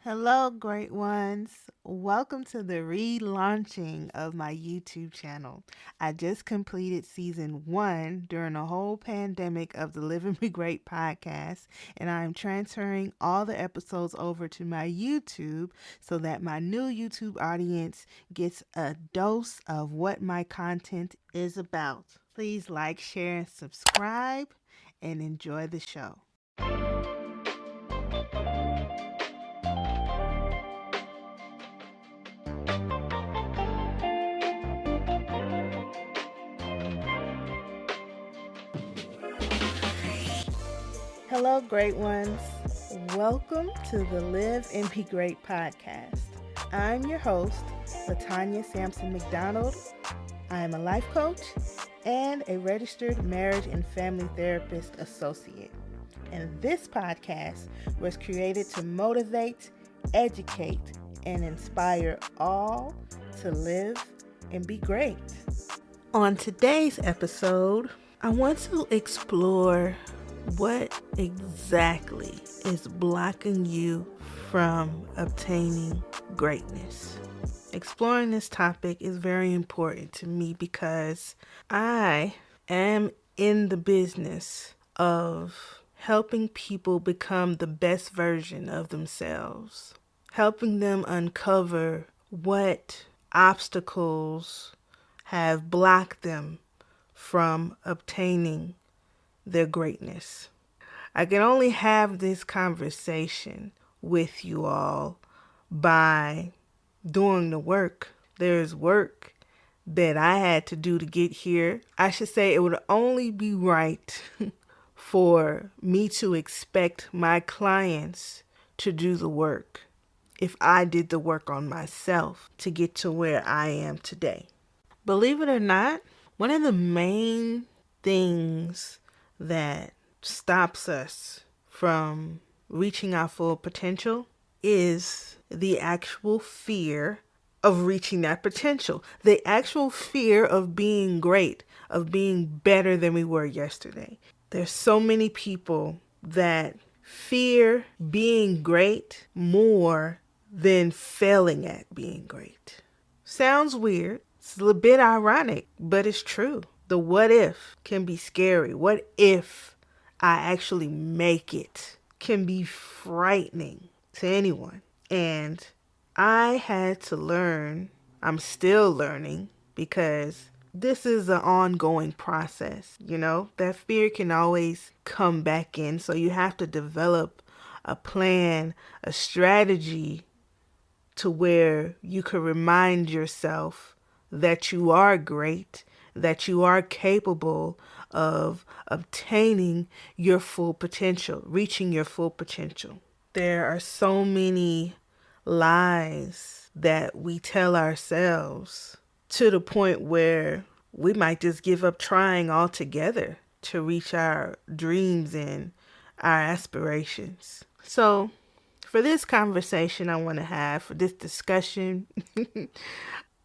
Hello, great ones. Welcome to the relaunching of my YouTube channel. I just completed season 1 during the whole pandemic of the Living Me Great podcast, and I am transferring all the episodes over to my YouTube so that my new YouTube audience gets a dose of what my content is about. Please like, share, and subscribe, and enjoy the show. Hello, great ones. Welcome to the Live and Be Great podcast. I'm your host, Latonya Sampson-McDonald. I am a life coach and a registered marriage and family therapist associate. And this podcast was created to motivate, educate, and inspire all to live and be great. On today's episode, I want to explore what exactly is blocking you from obtaining greatness. Exploring this topic is very important to me because I am in the business of helping people become the best version of themselves, helping them uncover what obstacles have blocked them from obtaining their greatness. I can only have this conversation with you all by doing the work. There's work that I had to do to get here. I should say it would only be right for me to expect my clients to do the work if I did the work on myself to get to where I am today. Believe it or not, one of the main things that stops us from reaching our full potential is the actual fear of reaching that potential. The actual fear of being great, of being better than we were yesterday. There's so many people that fear being great more than failing at being great. Sounds weird. It's a bit ironic, but it's true. The what if can be scary. What if I actually make it can be frightening to anyone. And I had to learn, I'm still learning because this is an ongoing process. That fear can always come back in. So you have to develop a plan, a strategy to where you can remind yourself that you are great, that you are capable of obtaining your full potential, reaching your full potential. There are so many lies that we tell ourselves to the point where we might just give up trying altogether to reach our dreams and our aspirations. So for this conversation I want to have, for this discussion,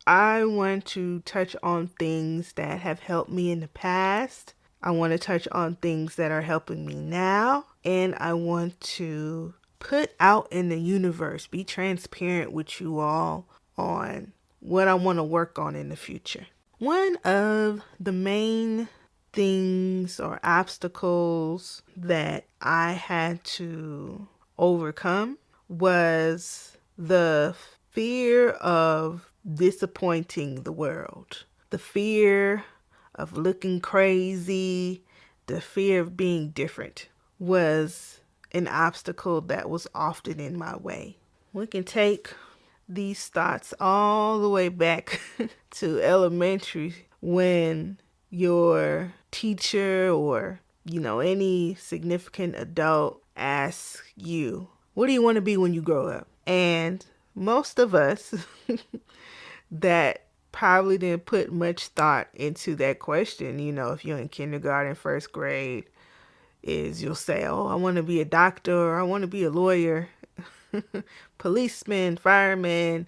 I want to touch on things that have helped me in the past. I want to touch on things that are helping me now. And I want to put out in the universe, be transparent with you all on what I want to work on in the future. One of the main things or obstacles that I had to overcome was the fear of disappointing the world, the fear of looking crazy, the fear of being different was an obstacle that was often in my way. We can take these thoughts all the way back to elementary when your teacher or, any significant adult asks you, what do you want to be when you grow up? And most of us that probably didn't put much thought into that question, if you're in kindergarten, first grade, is you'll say, oh, I want to be a doctor, or I want to be a lawyer, policeman, fireman,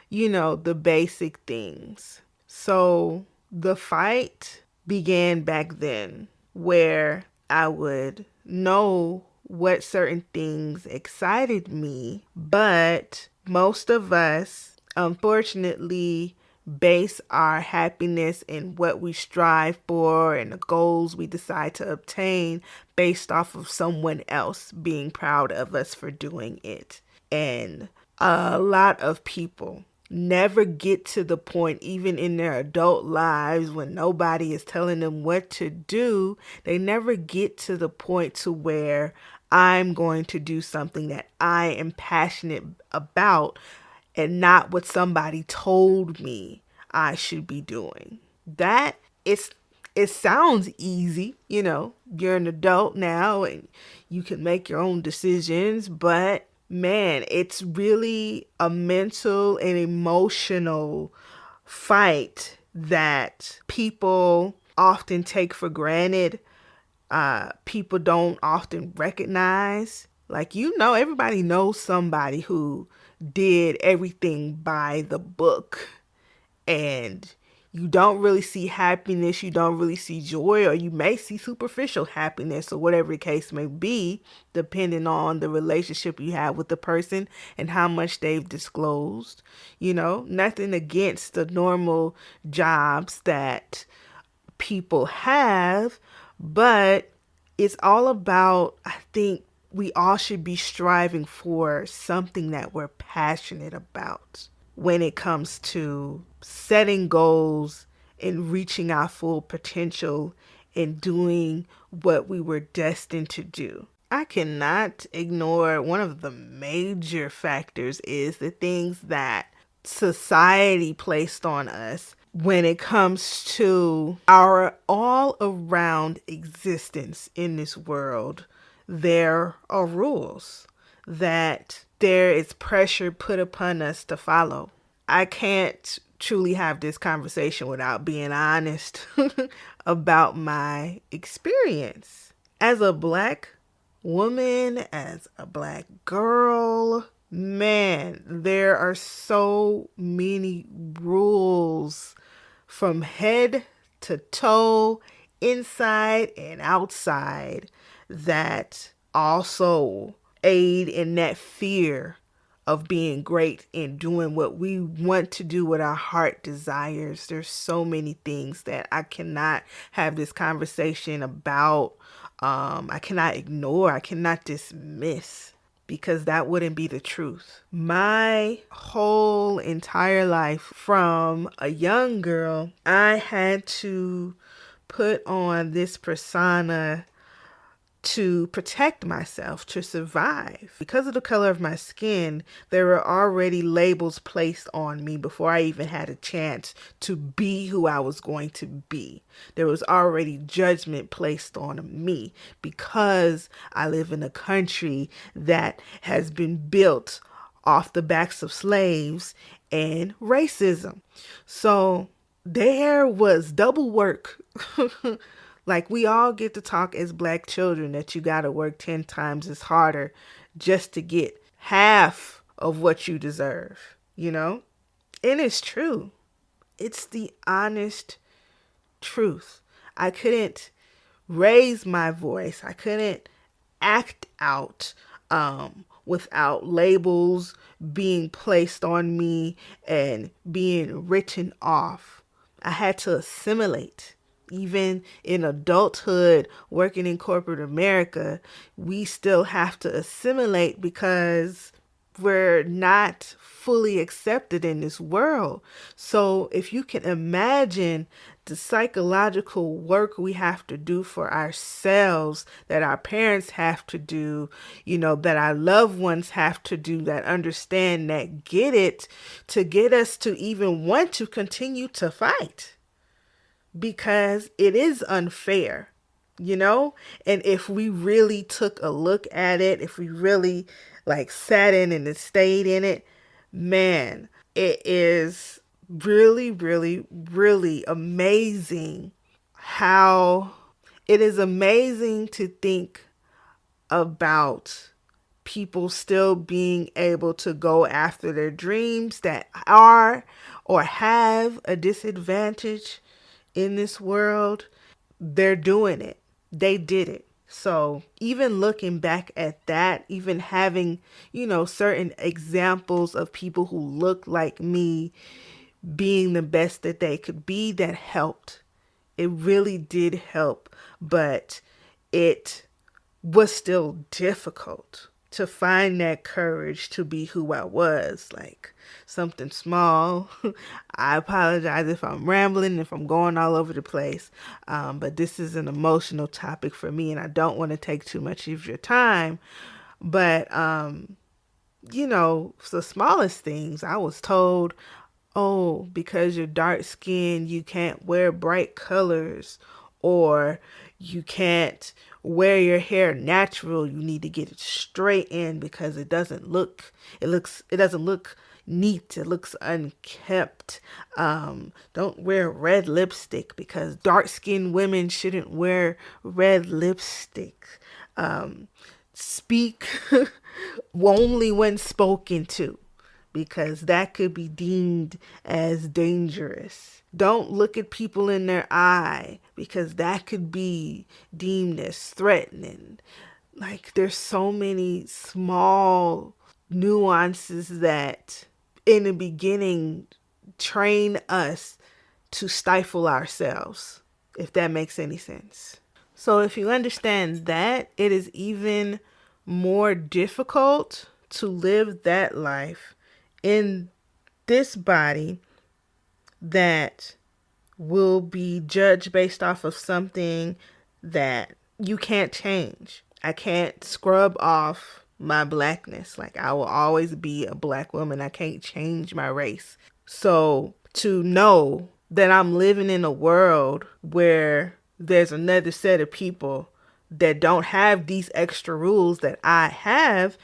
the basic things. So the fight began back then where I would know what certain things excited me, but most of us, unfortunately, base our happiness and what we strive for and the goals we decide to obtain based off of someone else being proud of us for doing it. And a lot of people never get to the point, even in their adult lives, when nobody is telling them what to do, they never get to the point to where I'm going to do something that I am passionate about and not what somebody told me I should be doing. That is, it sounds easy, you're an adult now and you can make your own decisions, but man, it's really a mental and emotional fight that people often take for granted. People don't often recognize. Like, everybody knows somebody who did everything by the book, and you don't really see happiness, you don't really see joy, or you may see superficial happiness or whatever the case may be, depending on the relationship you have with the person and how much they've disclosed. Nothing against the normal jobs that people have, but it's all about, I think we all should be striving for something that we're passionate about when it comes to setting goals and reaching our full potential and doing what we were destined to do. I cannot ignore one of the major factors is the things that society placed on us when it comes to our all around existence in this world. There are rules that there is pressure put upon us to follow. I can't truly have this conversation without being honest about my experience. As a Black woman, as a Black girl, man, there are so many rules from head to toe, inside and outside, that also aid in that fear of being great and doing what we want to do, what our heart desires. There's so many things that I cannot have this conversation about. I cannot ignore, I cannot dismiss, because that wouldn't be the truth. My whole entire life, from a young girl, I had to put on this persona to protect myself, to survive. Because of the color of my skin, there were already labels placed on me before I even had a chance to be who I was going to be. There was already judgment placed on me because I live in a country that has been built off the backs of slaves and racism. So there was double work. Like, we all get to talk as Black children that you got to work 10 times as harder just to get half of what you deserve, And it's true. It's the honest truth. I couldn't raise my voice. I couldn't act out without labels being placed on me and being written off. I had to assimilate. Even in adulthood, working in corporate America, we still have to assimilate because we're not fully accepted in this world. So if you can imagine the psychological work we have to do for ourselves, that our parents have to do, that our loved ones have to do, that understand, that get it, to get us to even want to continue to fight. Because it is unfair, and if we really took a look at it, if we really sat in and stayed in it, man, it is really, really, really amazing it is amazing to think about people still being able to go after their dreams that are or have a disadvantage in this world. They're doing it. They did it. So even looking back at that, even having, certain examples of people who look like me being the best that they could be, that helped. It really did help, but it was still difficult to find that courage to be who I was, like something small. I apologize if I'm rambling, if I'm going all over the place, but this is an emotional topic for me and I don't want to take too much of your time. But, the smallest things I was told, oh, because you're dark skinned, you can't wear bright colors, or you can't wear your hair natural. You need to get it straight in because it doesn't look neat. It looks unkempt. Don't wear red lipstick because dark skinned women shouldn't wear red lipstick. Speak only when spoken to, because that could be deemed as dangerous. Don't look at people in their eye because that could be deemed as threatening. Like, there's so many small nuances that in the beginning train us to stifle ourselves, if that makes any sense. So if you understand that, it is even more difficult to live that life in this body that will be judged based off of something that you can't change. I can't scrub off my blackness. Like, I will always be a black woman. I can't change my race. So to know that I'm living in a world where there's another set of people that don't have these extra rules that I have,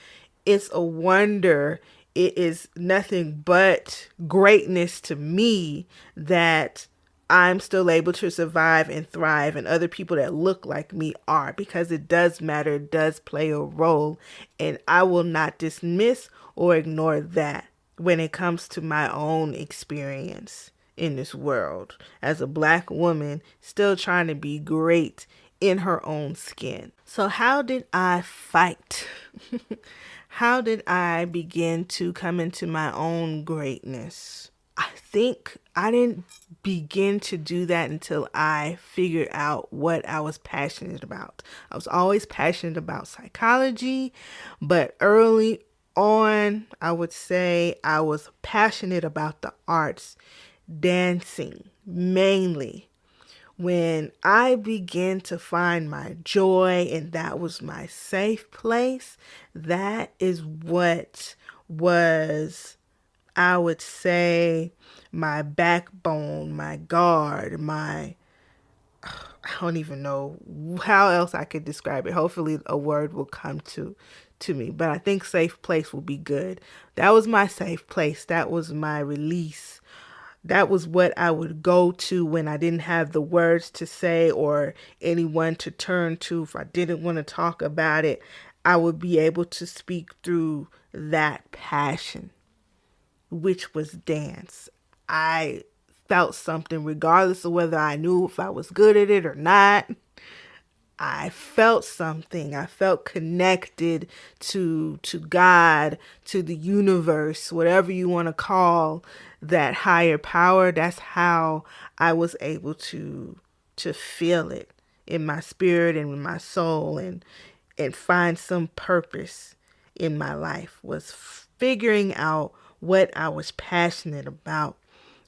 it's a wonder. It is nothing but greatness to me that I'm still able to survive and thrive, and other people that look like me are, because it does matter, it does play a role, and I will not dismiss or ignore that when it comes to my own experience in this world as a black woman still trying to be great in her own skin. So how did I fight? How did I begin to come into my own greatness? I think I didn't begin to do that until I figured out what I was passionate about. I was always passionate about psychology, but early on, I would say I was passionate about the arts, dancing mainly. When I began to find my joy and that was my safe place, that is what was, I would say, my backbone, my guard, I don't even know how else I could describe it. Hopefully a word will come to me, but I think safe place will be good. That was my safe place. That was my release. That was what I would go to when I didn't have the words to say or anyone to turn to. If I didn't want to talk about it, I would be able to speak through that passion, which was dance. I felt something regardless of whether I knew if I was good at it or not. I felt something. I felt connected to God, to the universe, whatever you want to call that higher power. That's how I was able to feel it in my spirit and in my soul, and find some purpose in my life, was figuring out what I was passionate about.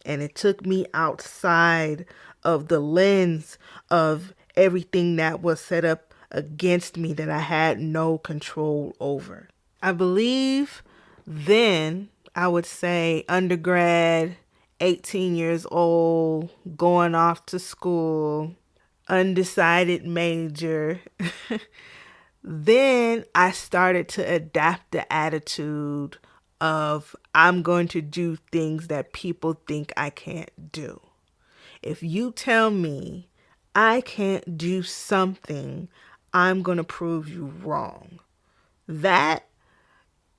And it took me outside of the lens of everything that was set up against me that I had no control over. I believe then, I would say undergrad, 18 years old, going off to school, undecided major. Then I started to adapt the attitude of, I'm going to do things that people think I can't do. If you tell me I can't do something, I'm going to prove you wrong. That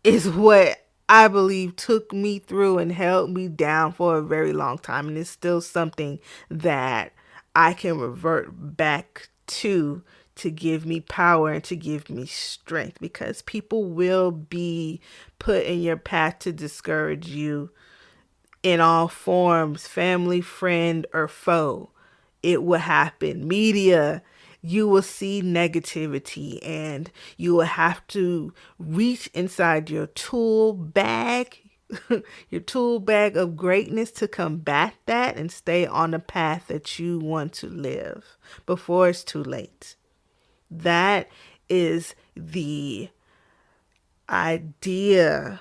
is what I believe took me through and held me down for a very long time. And it's still something that I can revert back to to give me power and to give me strength, because people will be put in your path to discourage you in all forms, family, friend, or foe. It will happen. Media, you will see negativity, and you will have to reach inside your tool bag, your tool bag of greatness, to combat that and stay on the path that you want to live before it's too late. That is the idea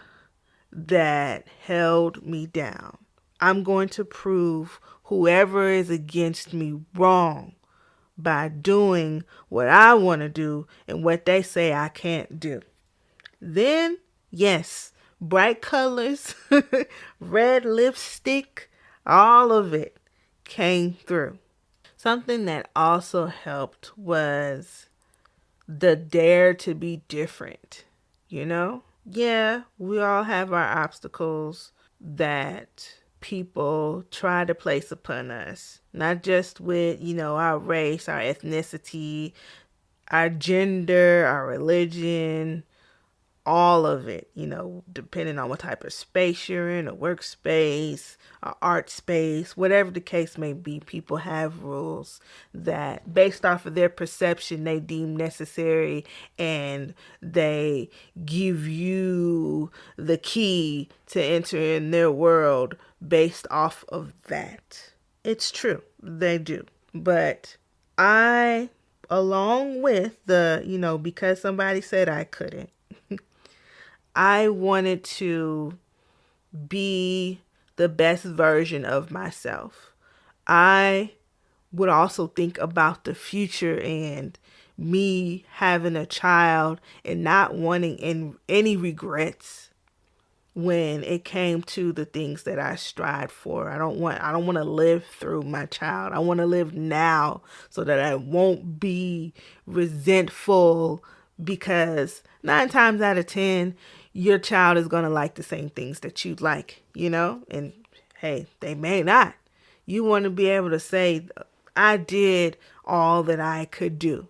that held me down. I'm going to prove whoever is against me wrong by doing what I want to do and what they say I can't do. Then, yes, bright colors, red lipstick, all of it came through. Something that also helped was the dare to be different, you know? Yeah, we all have our obstacles that people try to place upon us, not just with, our race, our ethnicity, our gender, our religion, all of it, depending on what type of space you're in, a workspace, a art space, whatever the case may be. People have rules that, based off of their perception, they deem necessary, and they give you the key to enter in their world based off of that. It's true, they do. But I, along with the, because somebody said I couldn't, I wanted to be the best version of myself. I would also think about the future and me having a child and not wanting any regrets when it came to the things that I strive for. I don't want to live through my child. I want to live now so that I won't be resentful, because 9 times out of 10, your child is going to like the same things that you like, and hey, they may not. You want to be able to say, I did all that I could do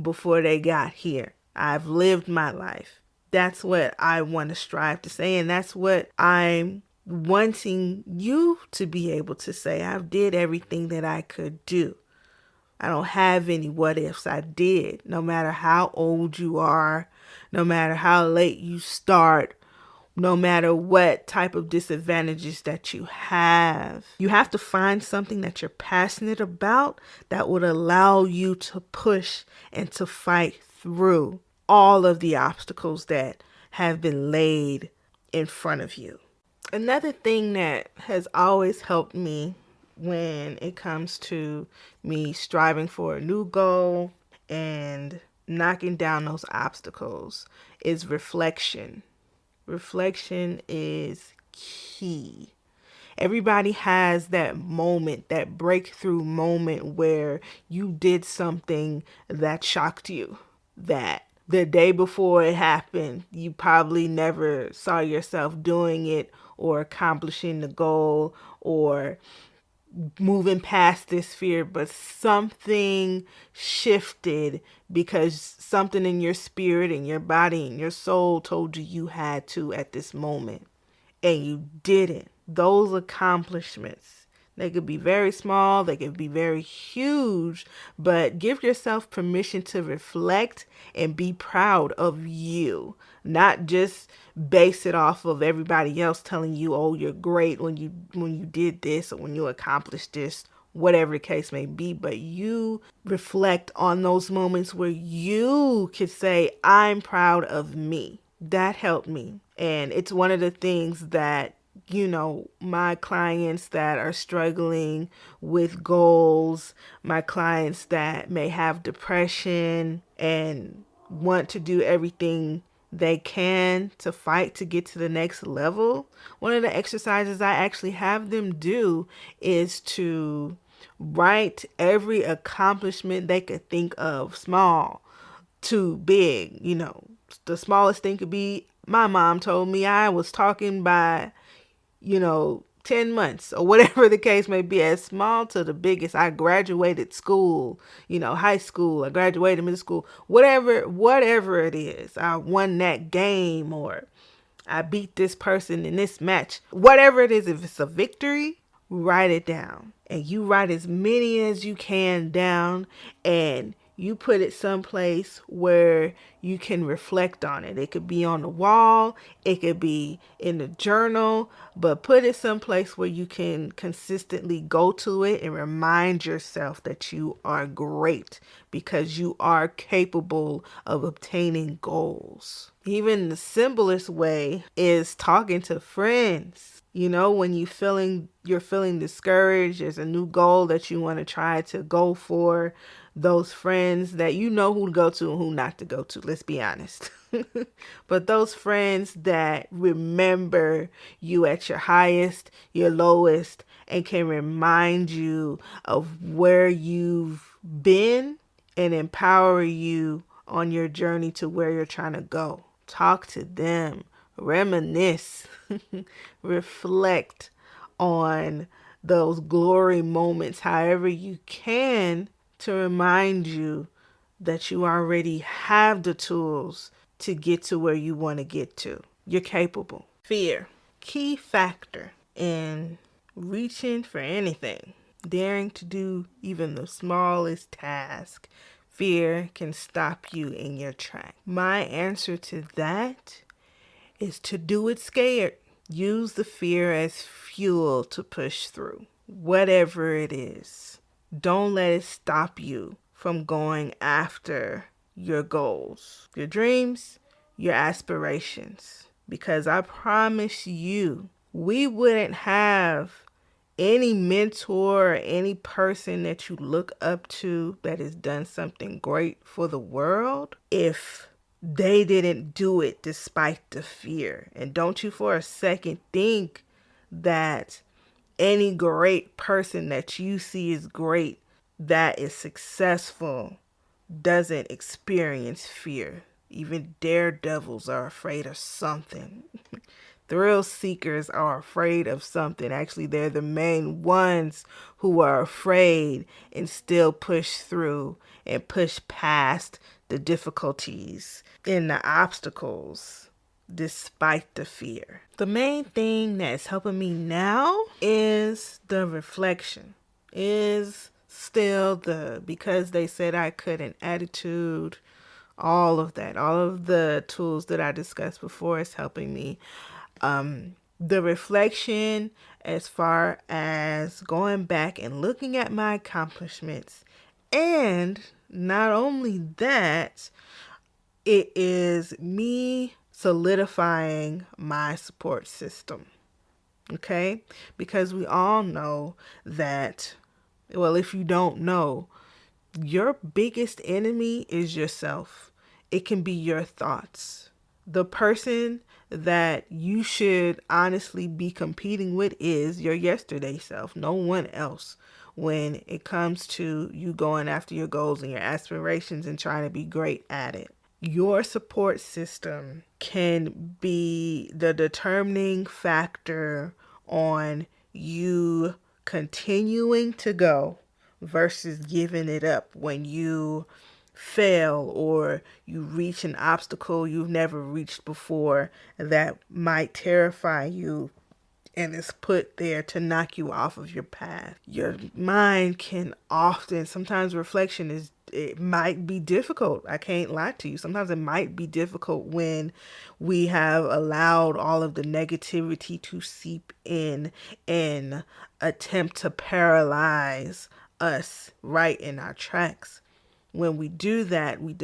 before they got here. I've lived my life. That's what I want to strive to say, and that's what I'm wanting you to be able to say. I did everything that I could do. I don't have any what ifs. I did. No matter how old you are, no matter how late you start, no matter what type of disadvantages that you have to find something that you're passionate about that would allow you to push and to fight through all of the obstacles that have been laid in front of you. Another thing that has always helped me when it comes to me striving for a new goal and knocking down those obstacles is reflection. Reflection is key. Everybody has that moment, that breakthrough moment where you did something that shocked you, that the day before it happened, you probably never saw yourself doing it or accomplishing the goal or moving past this fear, but something shifted because something in your spirit and your body and your soul told you you had to at this moment, and you did it. Those accomplishments, they could be very small, they could be very huge, but give yourself permission to reflect and be proud of you. Not just base it off of everybody else telling you, oh, you're great when you did this or when you accomplished this, whatever the case may be. But you reflect on those moments where you could say, I'm proud of me. That helped me. And it's one of the things that, my clients that are struggling with goals, my clients that may have depression and want to do everything they can to fight to get to the next level, one of the exercises I actually have them do is to write every accomplishment they could think of, small to big. The smallest thing could be, my mom told me I was talking by 10 10 months or whatever the case may be, as small to the biggest. I graduated school, high school, I graduated middle school, whatever it is. I won that game, or I beat this person in this match. Whatever it is, if it's a victory, write it down. And you write as many as you can down, and you put it someplace where you can reflect on it. It could be on the wall, it could be in the journal, but put it someplace where you can consistently go to it and remind yourself that you are great, because you are capable of obtaining goals. Even the simplest way is talking to friends. When you're feeling discouraged, there's a new goal that you want to try to go for. Those friends that you know who to go to and who not to go to, let's be honest. But those friends that remember you at your highest, your lowest, and can remind you of where you've been and empower you on your journey to where you're trying to go. Talk to them, reminisce, reflect on those glory moments however you can, to remind you that you already have the tools to get to where you want to get to. You're capable. Fear, key factor in reaching for anything, daring to do even the smallest task. Fear can stop you in your track. My answer to that is to do it scared. Use the fear as fuel to push through, whatever it is. Don't let it stop you from going after your goals, your dreams, your aspirations. Because I promise you, we wouldn't have any mentor or any person that you look up to that has done something great for the world if they didn't do it despite the fear. And don't you for a second think that any great person that you see is great, that is successful, doesn't experience fear. Even daredevils are afraid of something. Thrill seekers are afraid of something. Actually, they're the main ones who are afraid and still push through and push past the difficulties and the obstacles despite the fear. The main thing that's helping me now is the reflection, is still because they said I couldn't attitude, all of that, all of the tools that I discussed before is helping me. The reflection, as far as going back and looking at my accomplishments, and not only that, it is me solidifying my support system. Okay? Because we all know that, well, if you don't know, your biggest enemy is yourself. It can be your thoughts. The person that you should honestly be competing with is your yesterday self, no one else. When it comes to you going after your goals and your aspirations and trying to be great at it, your support system can be the determining factor on you continuing to go versus giving it up when you fail or you reach an obstacle you've never reached before that might terrify you and is put there to knock you off of your path. Your mind can often, sometimes reflection it might be difficult. I can't lie to you. Sometimes it might be difficult when we have allowed all of the negativity to seep in and attempt to paralyze us right in our tracks. When we do that, we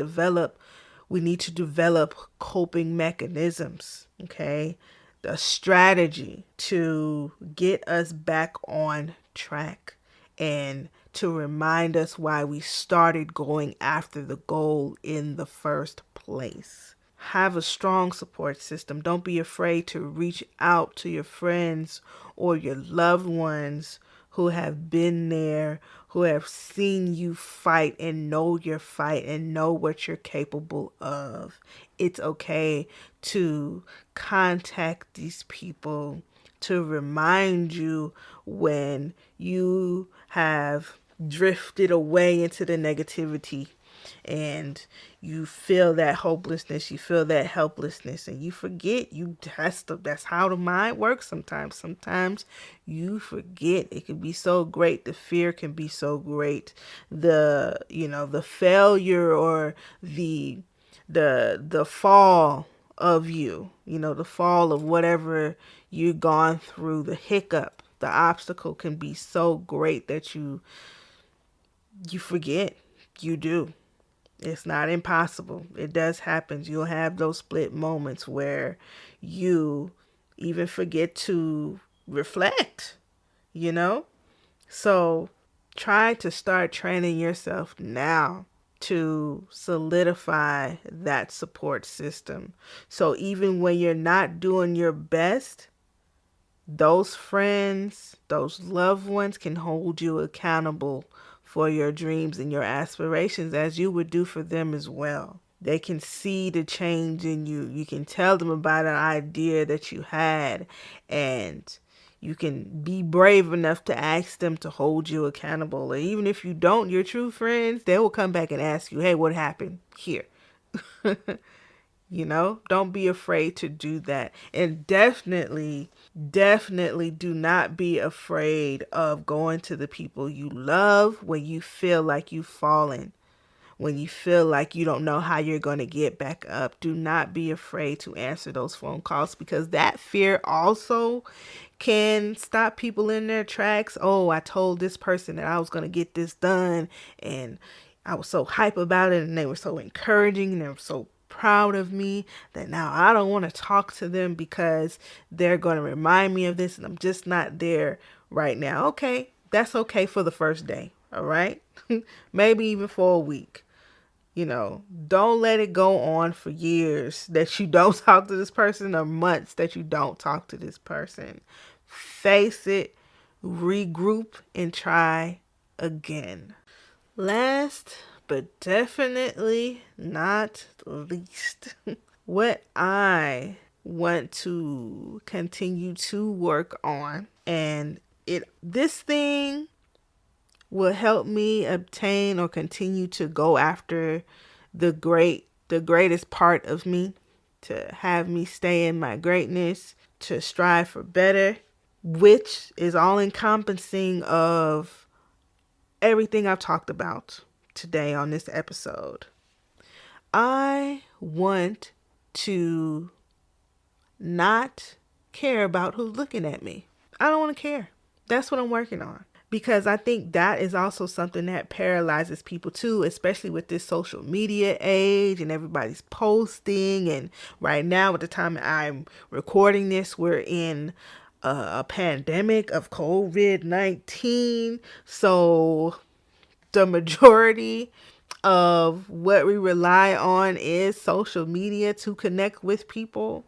need to develop coping mechanisms, okay? The strategy to get us back on track and to remind us why we started going after the goal in the first place. Have a strong support system. Don't be afraid to reach out to your friends or your loved ones who have been there, who have seen you fight and know your fight and know what you're capable of. It's okay to contact these people to remind you when you have drifted away into the negativity and you feel that hopelessness, you feel that helplessness, and you forget. That's how the mind works sometimes. Sometimes you forget. It can be so great. The fear can be so great. The failure or the fall of you, the fall of whatever you've gone through, the hiccup, the obstacle can be so great that you forget. You do. It's not impossible. It does happen. You'll have those split moments where you even forget to reflect, So try to start training yourself now to solidify that support system. So even when you're not doing your best, those friends, those loved ones can hold you accountable for your dreams and your aspirations as you would do for them as well. They can see the change in you. You can tell them about an idea that you had, and you can be brave enough to ask them to hold you accountable. Or even if you don't, your true friends, they will come back and ask you, hey, what happened here? Don't be afraid to do that. And definitely do not be afraid of going to the people you love when you feel like you've fallen, when you feel like you don't know how you're going to get back up. Do not be afraid to answer those phone calls, because that fear also can stop people in their tracks. Oh, I told this person that I was going to get this done, and I was so hype about it, and they were so encouraging, and they were so proud of me that now I don't want to talk to them because they're going to remind me of this, and I'm just not there right now. Okay, that's okay for the first day, all right? Maybe even for a week. Don't let it go on for years that you don't talk to this person, or months that you don't talk to this person. Face it, regroup, and try again. Last but definitely not least, what I want to continue to work on, and this thing will help me obtain or continue to go after the greatest part of me, to have me stay in my greatness, to strive for better, which is all encompassing of everything I've talked about today on this episode. I want to not care about who's looking at me. I don't want to care. That's what I'm working on. Because I think that is also something that paralyzes people too, especially with this social media age and everybody's posting. And right now, at the time I'm recording this, we're in a pandemic of COVID-19. So the majority of what we rely on is social media to connect with people.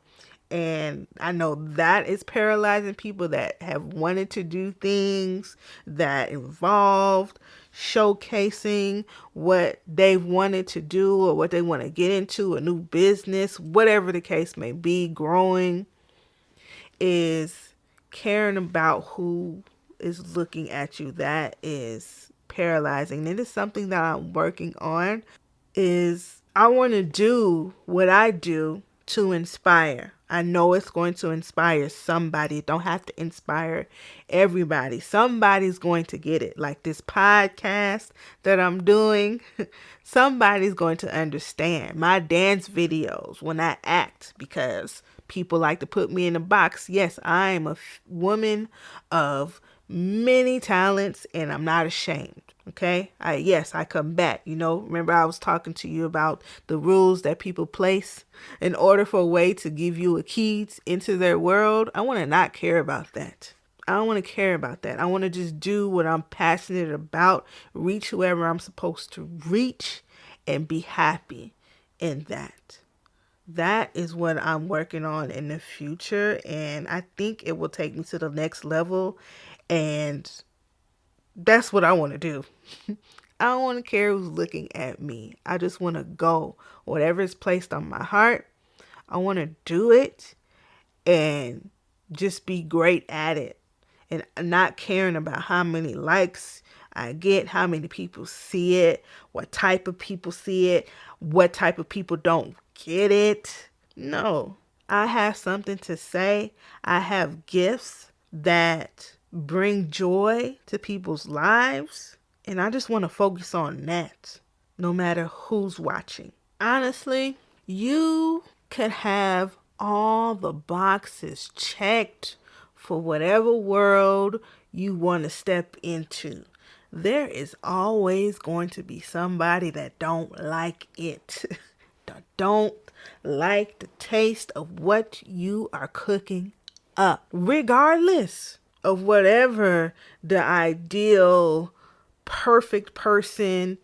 And I know that is paralyzing people that have wanted to do things that involved showcasing what they've wanted to do or what they want to get into, a new business, whatever the case may be. Growing is caring about who is looking at you. That is paralyzing. It is something that I'm working on. Is I want to do what I do to inspire. I know it's going to inspire somebody. It don't have to inspire everybody. Somebody's going to get it. Like this podcast that I'm doing, somebody's going to understand. My dance videos when I act, because people like to put me in a box. Yes, I am a woman of many talents, and I'm not ashamed. Okay. I come back. Remember I was talking to you about the rules that people place in order for a way to give you a key into their world. I want to not care about that. I don't want to care about that. I want to just do what I'm passionate about, reach whoever I'm supposed to reach, and be happy in that. That is what I'm working on in the future, and I think it will take me to the next level. And That's what I want to do. I don't want to care who's looking at me. I just want to go. Whatever is placed on my heart, I want to do it and just be great at it. And not caring about how many likes I get, how many people see it, what type of people see it, what type of people don't get it. No, I have something to say. I have gifts that bring joy to people's lives. And I just want to focus on that, no matter who's watching. Honestly, you could have all the boxes checked for whatever world you want to step into. There is always going to be somebody that don't like it. That don't like the taste of what you are cooking up, regardless of whatever the ideal perfect person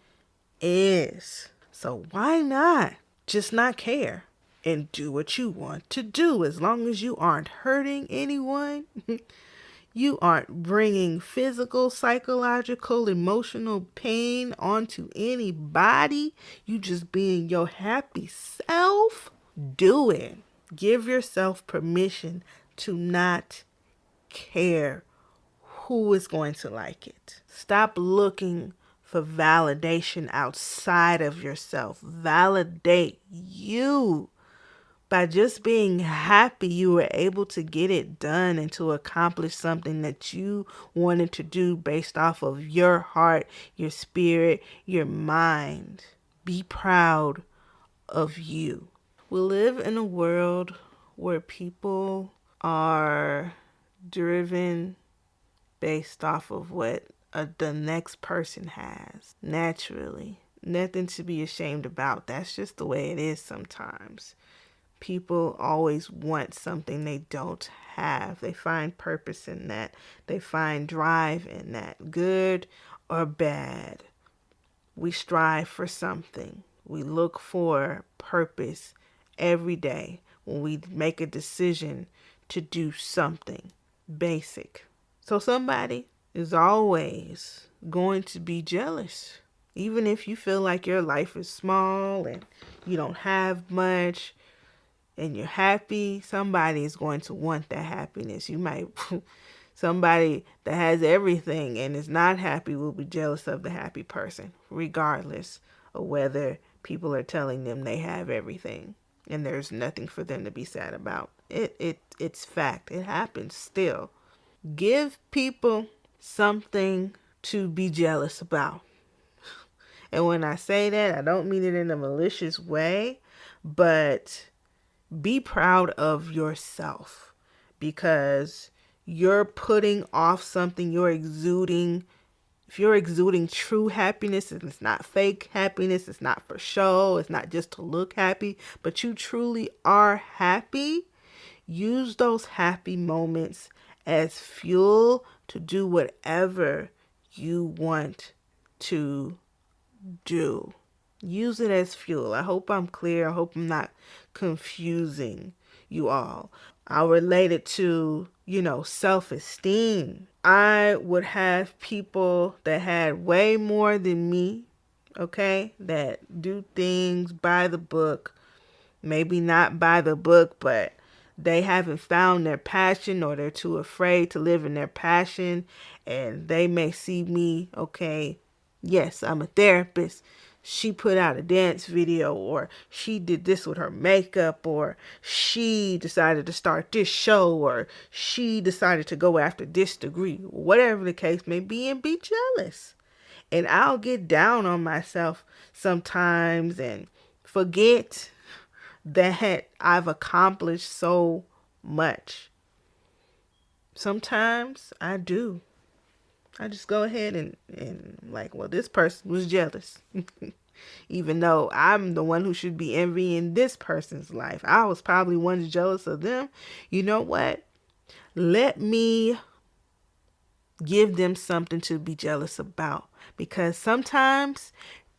is. So why not just not care and do what you want to do, as long as you aren't hurting anyone? You aren't bringing physical, psychological, emotional pain onto anybody. You just being your happy self. Do it. Give yourself permission to not care who is going to like it. Stop looking for validation outside of yourself. Validate you. By just being happy, you were able to get it done and to accomplish something that you wanted to do based off of your heart, your spirit, your mind. Be proud of you. We live in a world where people are driven based off of what the next person has. Naturally. Nothing to be ashamed about. That's just the way it is sometimes. People always want something they don't have. They find purpose in that. They find drive in that, good or bad. We strive for something. We look for purpose every day when we make a decision to do something basic. So somebody is always going to be jealous. Even if you feel like your life is small and you don't have much, and you're happy, somebody is going to want that happiness. You might, somebody that has everything and is not happy will be jealous of the happy person, regardless of whether people are telling them they have everything and there's nothing for them to be sad about. It's fact. It happens still. Give people something to be jealous about. And when I say that, I don't mean it in a malicious way, but be proud of yourself, because you're putting off something, you're exuding. If you're exuding true happiness, and it's not fake happiness, it's not for show, it's not just to look happy, but you truly are happy, use those happy moments as fuel to do whatever you want to do. Use it as fuel. I hope I'm clear. I hope I'm not confusing you all. I'll relate it to, self-esteem. I would have people that had way more than me, okay, that do things by the book. Maybe not by the book, but they haven't found their passion, or they're too afraid to live in their passion. And they may see me, okay, yes, I'm a therapist. She put out a dance video, or she did this with her makeup, or she decided to start this show, or she decided to go after this degree, whatever the case may be, and be jealous. And I'll get down on myself sometimes and forget that I've accomplished so much. Sometimes I do. I just go ahead and like, well, this person was jealous. Even though I'm the one who should be envying this person's life. I was probably once jealous of them. You know what? Let me give them something to be jealous about. Because sometimes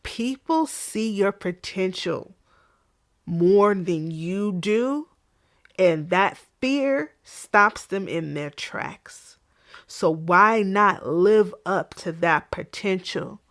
people see your potential more than you do. And that fear stops them in their tracks. So why not live up to that potential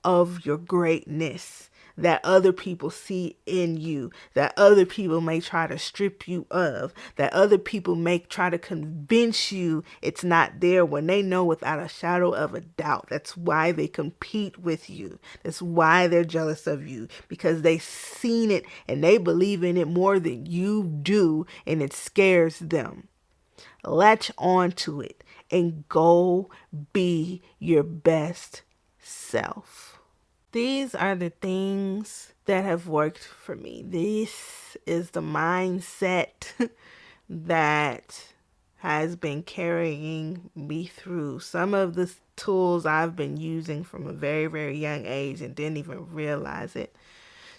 of your greatness that other people see in you, that other people may try to strip you of, that other people may try to convince you it's not there when they know without a shadow of a doubt. That's why they compete with you. That's why they're jealous of you, because they've seen it and they believe in it more than you do, and it scares them. Latch on to it and go be your best self. These are the things that have worked for me. This is the mindset that has been carrying me through some of the tools I've been using from a very, very young age and didn't even realize it.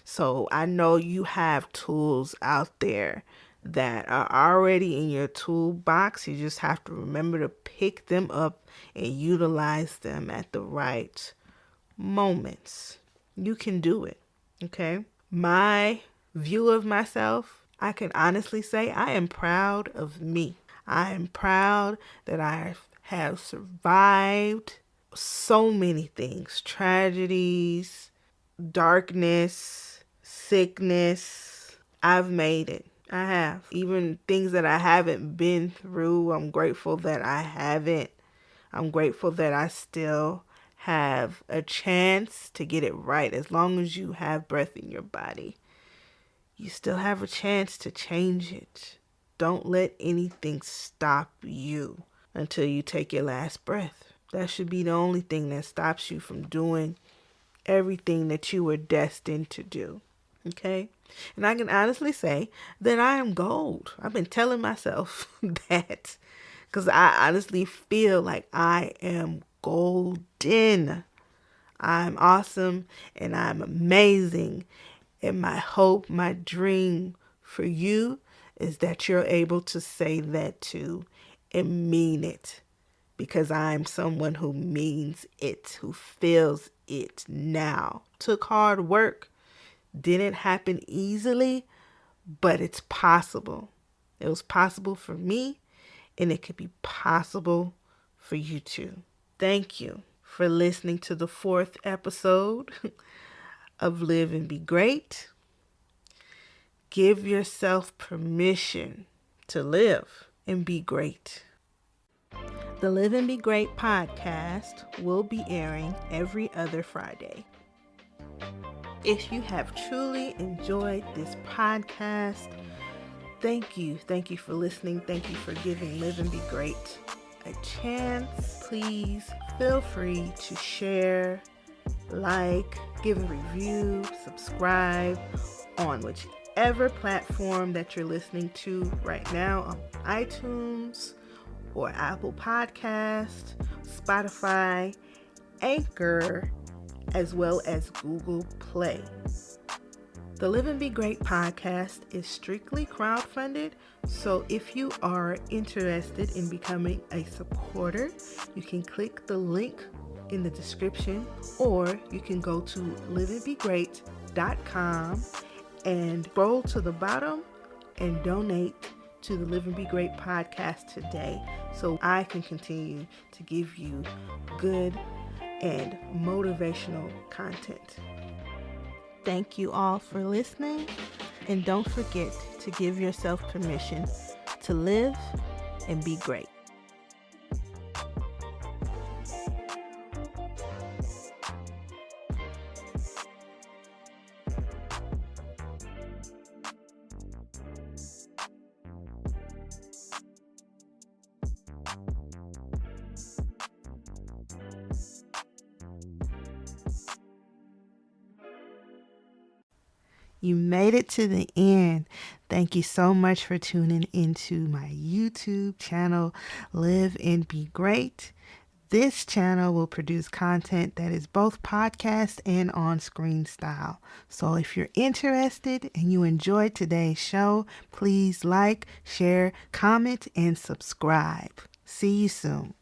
So I know you have tools out there that are already in your toolbox. You just have to remember to pick them up and utilize them at the right moments. You can do it. Okay. My view of myself, I can honestly say I am proud of me. I am proud that I have survived so many things, tragedies, darkness, sickness. I've made it. I have. Even things that I haven't been through, I'm grateful that I haven't. I'm grateful that I still have a chance to get it right. As long as you have breath in your body, you still have a chance to change it. Don't let anything stop you until you take your last breath. That should be the only thing that stops you from doing everything that you were destined to do. Okay? And I can honestly say that I am gold. I've been telling myself that because I honestly feel like I am golden. I'm awesome and I'm amazing. And my hope, my dream for you is that you're able to say that too and mean it, because I'm someone who means it, who feels it now. Took hard work, didn't happen easily, but it's possible. It was possible for me, and it could be possible for you too. Thank you for listening to the 4th episode of Live and Be Great. Give yourself permission to live and be great. The Live and Be Great podcast will be airing every other Friday. If you have truly enjoyed this podcast, thank you. Thank you for listening. Thank you for giving Live and Be Great a chance. Please feel free to share, like, give a review, subscribe on whichever platform that you're listening to right now, on iTunes or Apple Podcast, Spotify, Anchor, as well as Google Play. The Live and Be Great podcast is strictly crowdfunded, so if you are interested in becoming a supporter, you can click the link in the description, or you can go to liveandbegreat.com and scroll to the bottom and donate to the Live and Be Great podcast today, so I can continue to give you good and motivational content. Thank you all for listening, and don't forget to give yourself permission to live and be great. You made it to the end. Thank you so much for tuning into my YouTube channel, Live and Be Great. This channel will produce content that is both podcast and on-screen style. So if you're interested and you enjoyed today's show, please like, share, comment, and subscribe. See you soon.